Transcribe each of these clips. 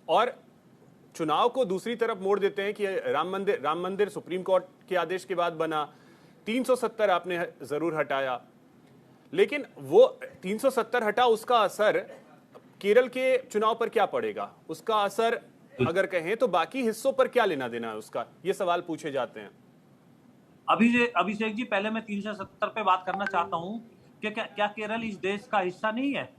और चुनाव को दूसरी तरफ मोड़ देते हैं कि राम मंदिर सुप्रीम कोर्ट के आदेश के बाद बना, 370 आपने जरूर हटाया, लेकिन वो 370 हटा, उसका असर केरल के चुनाव पर क्या पड़ेगा? उसका असर अगर कहें तो बाकी हिस्सों पर क्या लेना देना है उसका, ये सवाल पूछे जाते हैं। अभिषेक जी, पहले मैं 370 पे बात करना चाहता हूं कि क्या केरल इस देश का हिस्सा नहीं है?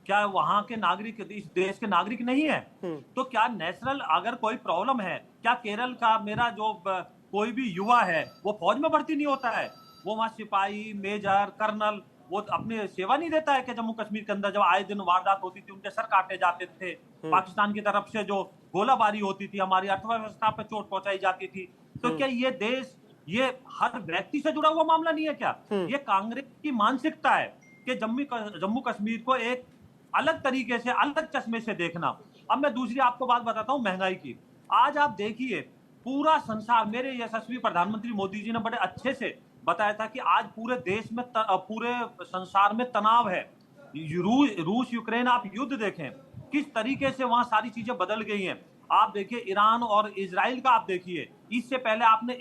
क्या वहां के नागरिक इस देश के नागरिक नहीं है? तो क्या नेशनल अगर कोई प्रॉब्लम है, क्या केरल का मेरा जो कोई भी युवा है वो फौज में भर्ती नहीं होता है? वो वहां सिपाही, मेजर, कर्नल वो अपनी सेवा नहीं देता है कि जम्मू कश्मीर के अंदर जब आए दिन वारदात होती थी, उनके सर काटे जाते थे, पाकिस्तान की तरफ से जो गोलाबारी होती थी, हमारी अर्थव्यवस्था पे चोट पहुंचाई जाती थी? तो क्या ये देश, ये हर व्यक्ति से जुड़ा हुआ मामला नहीं है क्या? ये कांग्रेस की मानसिकता है कि जम्मू कश्मीर को एक अलग तरीके से, अलग चश्मे से देखना। अब मैं दूसरी आपको बात बताता हूं महंगाई की। आज आप देखिए, पूरा संसार, मेरे यशस्वी प्रधानमंत्री मोदी जी ने बड़े अच्छे से बताया था कि आज पूरे देश में पूरे संसार में तनाव है। रूस यूक्रेन आप युद्ध देखें, किस तरीके से वहां सारी चीजें बदल गई हैं। आप देखिए ईरान और इजराइल का, आप देखिए इससे पहले आपने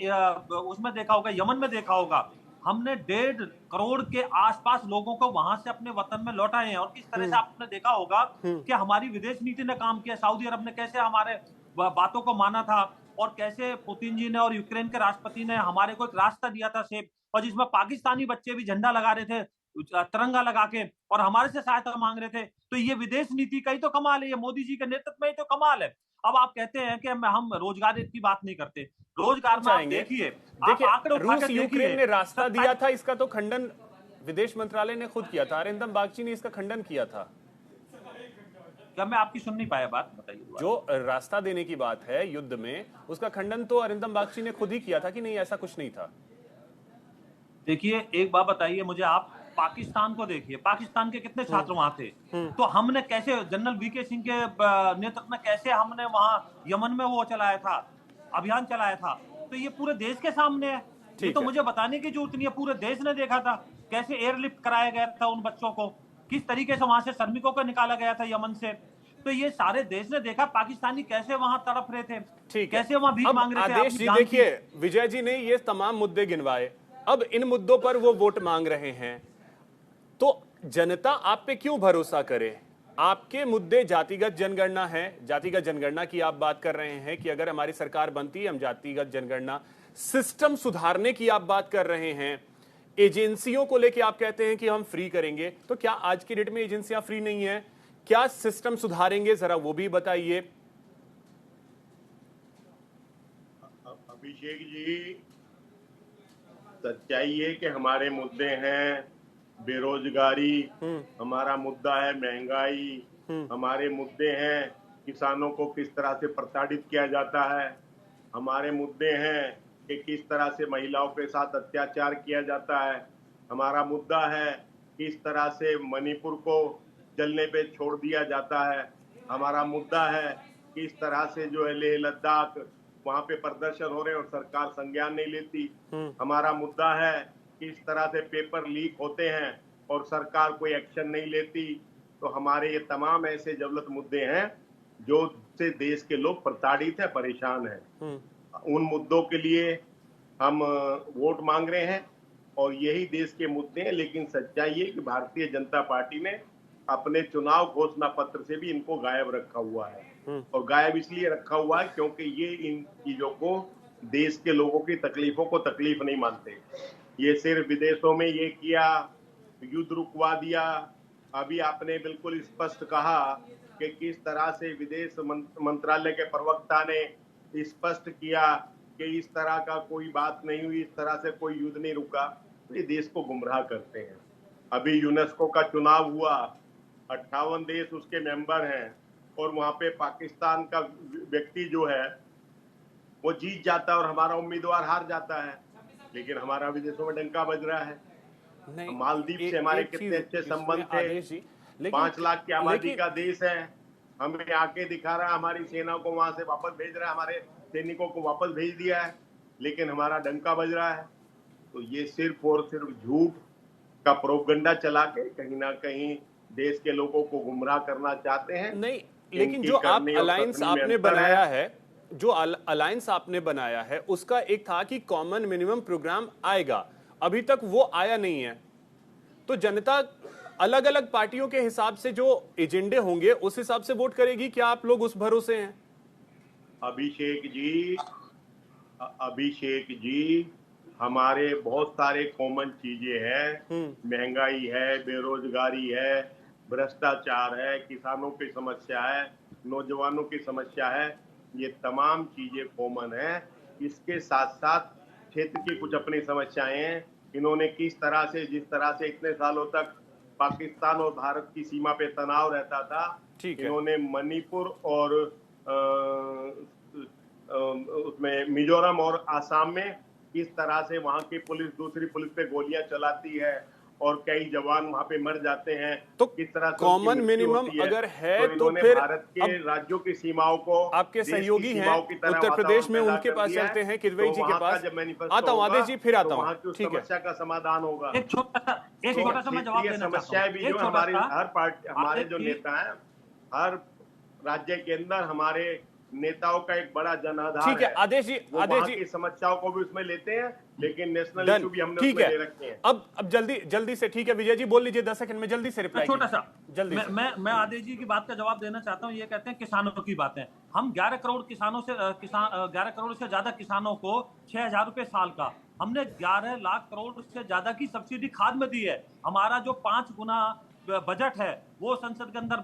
उसमें देखा होगा, यमन में देखा होगा, हमने 1.5 करोड़ के आसपास लोगों को वहां से अपने वतन में लौटाए हैं। और किस तरह से आपने देखा होगा कि हमारी विदेश नीति ने काम किया, सऊदी अरब ने कैसे हमारे बातों को माना था, और कैसे पुतिन जी ने और यूक्रेन के राष्ट्रपति ने हमारे को एक रास्ता दिया था सेफ, और जिसमें पाकिस्तानी बच्चे भी झंडा लगा रहे थे, तिरंगा लगा के, और हमारे से सहायता मांग रहे थे। तो ये विदेश नीति का ही तो कमाल है, ये मोदी जी के नेतृत्व में ही तो कमाल है। अब आप कहते हैं कि हम रोजगार की बात नहीं करते। रोजगार में आप देखिए, आप आंकड़े उठा रूस के यूक्रेन देखिए, ने रास्ता दिया था, इसका तो खंडन विदेश मंत्रालय ने खुद किया था, अरिंदम बागची ने इसका खंडन किया था। क्या मैं आपकी सुन नहीं पाया बात, बताइए दोबारा। जो रास्ता देने की बात है युद्ध में, उसका खंडन तो अरिंदम बागची ने खुद ही किया था कि नहीं, ऐसा कुछ नहीं था? देखिए, एक बात बताइए मुझे, आप पाकिस्तान को देखिए, पाकिस्तान के कितने छात्र वहां थे? तो हमने कैसे जनरल वीके सिंह के नेतृत्व में कैसे हमने वहां यमन में वो चलाया था, अभियान चलाया था? तो ये पूरे देश के सामने है, ये तो मुझे बताने की जरूरत नहीं है, पूरे देश ने देखा था कैसे एयरलिफ्ट कराया गया था उन बच्चों को, किस तरीके से वहां से श्रमिकों को निकाला गया था यमन से। तो ये सारे देश ने देखा पाकिस्तानी कैसे वहां तड़प रहे थे, ठीक है। कैसे वहां भीख अब मांग रहे थे। आदेश जी देखिए, विजय जी ने ये तमाम मुद्दे गिनवाए, अब इन मुद्दों पर वो वोट मांग रहे हैं, तो जनता आप पे क्यों भरोसा करे? आपके मुद्दे जातिगत जनगणना है, जातिगत जनगणना की आप बात कर रहे हैं कि अगर हमारी सरकार बनती है हम जातिगत जनगणना, सिस्टम सुधारने की आप बात कर रहे हैं, एजेंसियों को लेके आप कहते हैं कि हम फ्री करेंगे। तो क्या आज की डेट में एजेंसियां फ्री नहीं है? क्या सिस्टम सुधारेंगे, जरा वो भी बताइए। अभिषेक जी, सच्चाई है कि हमारे मुद्दे हैं बेरोजगारी, हमारा मुद्दा है महंगाई, हमारे मुद्दे हैं किसानों को किस तरह से प्रताड़ित किया जाता है, हमारे मुद्दे हैं कि किस तरह से महिलाओं के साथ अत्याचार किया जाता है, हमारा मुद्दा है किस तरह से मणिपुर को जलने पे छोड़ दिया जाता है, हमारा मुद्दा है किस तरह से जो है लेह लद्दाख वहां पे प्रदर्शन हो रहे हैं और सरकार संज्ञान नहीं लेती, हमारा मुद्दा है किस तरह से पेपर लीक होते हैं और सरकार कोई एक्शन नहीं लेती। तो हमारे ये तमाम ऐसे जवलत मुद्दे हैं जो से देश के लोग प्रताड़ित है, परेशान हैं। उन मुद्दों के लिए हम वोट मांग रहे हैं और यही देश के मुद्दे हैं। लेकिन सच्चाई है कि भारतीय जनता पार्टी ने अपने चुनाव घोषणा पत्र से भी इनको गायब रखा हुआ है, और गायब इसलिए रखा हुआ है क्योंकि ये इन चीजों को, देश के लोगों की तकलीफों को तकलीफ नहीं मानते। ये सिर्फ विदेशों में ये किया, युद्ध रुकवा दिया। अभी आपने बिल्कुल स्पष्ट कहा कि किस तरह से विदेश मंत्रालय के प्रवक्ता ने स्पष्ट किया कि इस तरह का कोई बात नहीं हुई, इस तरह से कोई युद्ध नहीं रुका। तो ये देश को गुमराह करते हैं। अभी यूनेस्को का चुनाव हुआ, 58 देश उसके मेंबर हैं, और वहां पे पाकिस्तान का व्यक्ति जो है वो जीत जाता है और हमारा उम्मीदवार हार जाता है, लेकिन हमारा विदेशों में डंका बज रहा है। मालदीव से हमारे कितने अच्छे संबंध थे, 5 लाख की आबादी का देश है, हमें आके दिखा रहा है, हमारी सेना को वहां से वापस भेज रहा है, हमारे सैनिकों को वापस भेज दिया है, लेकिन हमारा डंका बज रहा है। तो ये सिर्फ और सिर्फ झूठ का प्रोपगंडा चला के कहीं ना कहीं देश के लोगों को गुमराह करना चाहते हैं। नहीं, लेकिन इनकी जो आप करनी और अलायंस कथनी में आपने अंतर बनाया है, जो अलायंस आपने बनाया है, उसका एक था कि कॉमन मिनिमम प्रोग्राम आएगा, अभी तक वो आया नहीं है। तो जनता अलग अलग पार्टियों के हिसाब से जो एजेंडे होंगे उस हिसाब से वोट करेगी। क्या आप लोग उस भरोसे हैं? अभिषेक जी, हमारे बहुत सारे कॉमन चीजें हैं। महंगाई है, बेरोजगारी है, भ्रष्टाचार है, किसानों की समस्या है, नौजवानों की समस्या है। ये तमाम चीजें कॉमन है। इसके साथ साथ क्षेत्र की कुछ अपनी समस्याएं हैं। इन्होंने किस तरह से, जिस तरह से इतने सालों तक पाकिस्तान और भारत की सीमा पे तनाव रहता था, ठीक है। इन्होंने मणिपुर और उसमें मिजोरम और आसाम में किस तरह से वहां की पुलिस दूसरी पुलिस पे गोलियां चलाती है और कई जवान वहां पे मर जाते हैं, तो किस तरह से उनकी कॉमन मृत्यु मिनिमम होती है। अगर है तो तो इन्होंने फिर भारत के अब राज्यों की सीमाओं को आपके देश की सहयोगी हैं सीमाओं की तरह उत्तर प्रदेश वातावरण में, पैदा उनके कर पास दिया चलते है। हैं किदवई तो जी के वहां का पास। जब मैनिफेस्टो आता हूं होगा आदेश जी, फिर तो आता वहां हूं। की उस ठीक है, समस्या का समाधान होगा। एक तो छोटा सा मैं जवाब क्षेत्रीय देना चाहता हूँ। समस्याएं भी एक जो छोटा हमारे सा हर पार्टी, हमारे आदेश जो जी, नेता हैं, हर राज्य के अंदर हमारे नेताओं का एक बड़ा जनाधार ठीक है है। आदेश जी, वो आदेश वहां जी, की समस्याओं को भी उसमें लेते हैं, लेकिन नेशनल डन, इशू भी हमने ठीक उसमें है। ले रखे हैं। अब जल्दी जल्दी से, ठीक है विजय जी बोल लीजिए, 10 सेकंड में जल्दी से मैं रिप्लाई छोटा सा कीजिए, जल्दी से। मैं आदेश जी की बात का जवाब देना चाहता हूँ। ये कहते हैं किसानों की बातें। हम 11 करोड़ किसानों से 11 करोड़ से ज्यादा किसानों को 6,000 रुपए साल का, हमने 11 लाख करोड़ से ज्यादा की सब्सिडी खाद में दी है। हमारा जो 5 गुना बजट है वो संसद के अंदर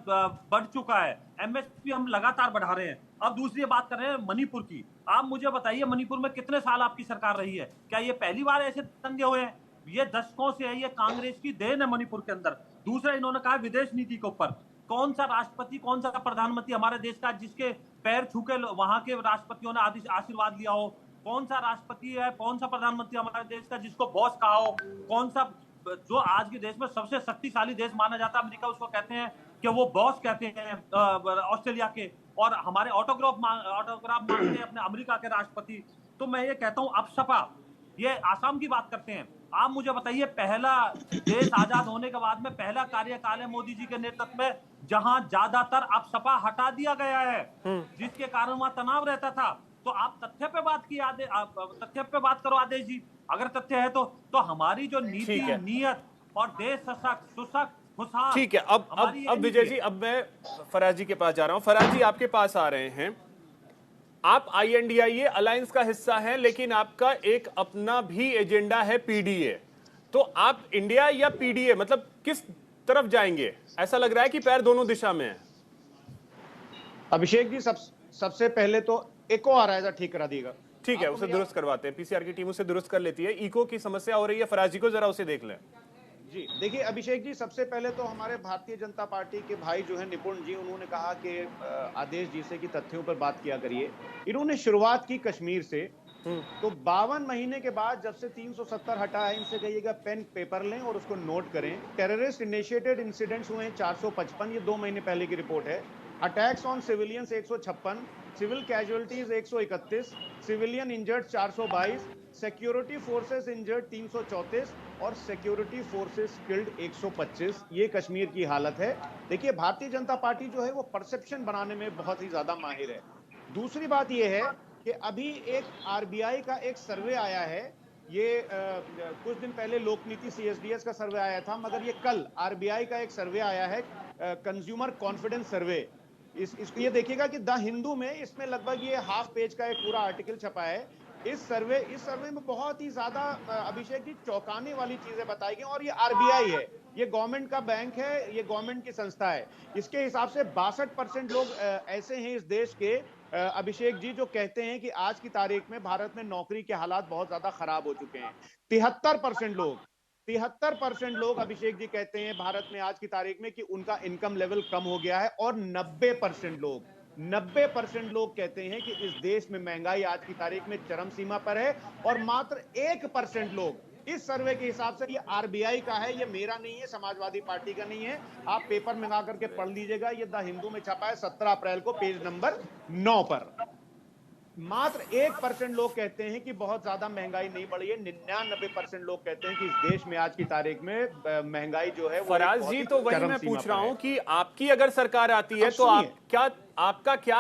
बढ़ चुका है। एमएसपी हम लगातार बढ़ा रहे हैं। अब दूसरी बात कर रहे हैं मणिपुर की। आप मुझे बताइए, मणिपुर में कितने साल आपकी सरकार रही है? क्या ये पहली बार ऐसे दंगे हुए हैं? ये दशकों से है, ये कांग्रेस की देन है मणिपुर के अंदर। दूसरा, इन्होंने कहा विदेश नीति के ऊपर। कौन सा राष्ट्रपति, कौन सा प्रधानमंत्री हमारे देश का जिसके पैर छू के वहां के राष्ट्रपतियों ने आशीर्वाद लिया हो? कौन सा राष्ट्रपति है, कौन सा प्रधानमंत्री हमारे देश का जिसको बॉस कहा हो? कौन सा, जो आज के देश में सबसे शक्तिशाली देश माना जाता है अमेरिका, उसको कहते हैं कि वो बॉस कहते हैं ऑस्ट्रेलिया के, और हमारे ऑटोग्राफ मांगते हैं अपने अमेरिका के राष्ट्रपति। तो मैं ये कहता हूं, अब सपा, ये आसाम की बात करते हैं। आप मुझे बताइए, पहला देश आजाद होने के बाद में पहला कार्यकाल है मोदी जी के नेतृत्व में, जहां ज्यादातर अब सपा हटा दिया गया है, जिसके कारण वहां तनाव रहता था। तो आप तथ्य पे बात की, तथ्य पे बात करो आदेश जी। अगर तथ्य है तो हमारी जो नीति, ठीक है, नीयत और देश सशक्त, सुशक्त, खुशहाल, ठीक है। हमारी अब यही विजय नीति जी, है। अब मैं फराज जी के पास जा रहा हूं। फराज जी आपके पास आ रहे हैं। आप INDIA अलायंस का हिस्सा हैं, लेकिन आपका एक अपना भी एजेंडा है, PDA। तो आप इंडिया या PDA, मतलब किस तरफ जाएंगे? ऐसा लग रहा है कि पैर दोनों दिशा में है। अभिषेक जी, सबसे पहले तो एको आ रहा है, ठीक करा दिएगा। ठीक है, उसे दुरुस्त करवाते हैं, PCR की टीम उसे दुरुस्त कर लेती है। इको की समस्या हो रही है, फराज जी को जरा उसे देख लें। जी देखिए अभिषेक जी, सबसे पहले तो हमारे भारतीय जनता पार्टी के भाई जो है निपुण जी, उन्होंने कहा कि आदेश जी से कि तथ्यों पर बात किया करिए। इन्होंने शुरुआत की कश्मीर से, तो 52 महीने के बाद जब से 370 हटा है, इनसे कहिएगा पेन पेपर लें और उसको नोट करें। टेररिस्ट इनिशिएटेड इंसिडेंट्स हुए हैं 455, ये 2 महीने पहले की रिपोर्ट है। Attacks on civilians 156, civil casualties 131, civilian injured 422, security forces injured 334 और सिक्योरिटी फोर्सेस किल्ड 125। ये कश्मीर की हालत है। देखिए भारतीय जनता पार्टी जो है वो परसेप्शन बनाने में बहुत ही ज्यादा माहिर है। दूसरी बात ये है कि अभी एक RBI का एक सर्वे आया है। ये कुछ दिन पहले लोक नीति CSDS का सर्वे आया था, मगर ये कल RBI का एक सर्वे आया है, कंज्यूमर कॉन्फिडेंस सर्वे। इसको ये देखिएगा कि द हिंदू में इसमें लगभग ये हाफ पेज का एक पूरा आर्टिकल छपा है। इस सर्वे में बहुत ही ज्यादा अभिषेक जी चौंकाने वाली चीजें बताई गई। और ये RBI है, ये गवर्नमेंट का बैंक है, ये गवर्नमेंट की संस्था है। इसके हिसाब से 62% लोग ऐसे हैं इस देश के अभिषेक जी, जो कहते हैं कि आज की तारीख में भारत में नौकरी के हालात बहुत ज्यादा खराब हो चुके हैं। 73% लोग अभिषेक जी कहते हैं भारत में आज की तारीख में कि उनका इनकम लेवल कम हो गया है। और 90% लोग कहते हैं कि इस देश में महंगाई आज की तारीख में चरम सीमा पर है। और मात्र 1% लोग, इस सर्वे के हिसाब से, ये RBI का है, ये मेरा नहीं है, समाजवादी पार्टी का नहीं है, आप पेपर मंगा करके पढ़ लीजिएगा। ये द हिंदू में छपा है 17 अप्रैल को, पेज नंबर 9 पर। मात्र 1% लोग कहते हैं कि बहुत ज्यादा महंगाई नहीं बढ़ी है। 99% लोग कहते हैं कि इस देश में आज की तारीख में महंगाई जो है वो फराज जी, तो वही मैं पूछ रहा हूं कि आपकी अगर सरकार आती है तो आप क्या, आपका क्या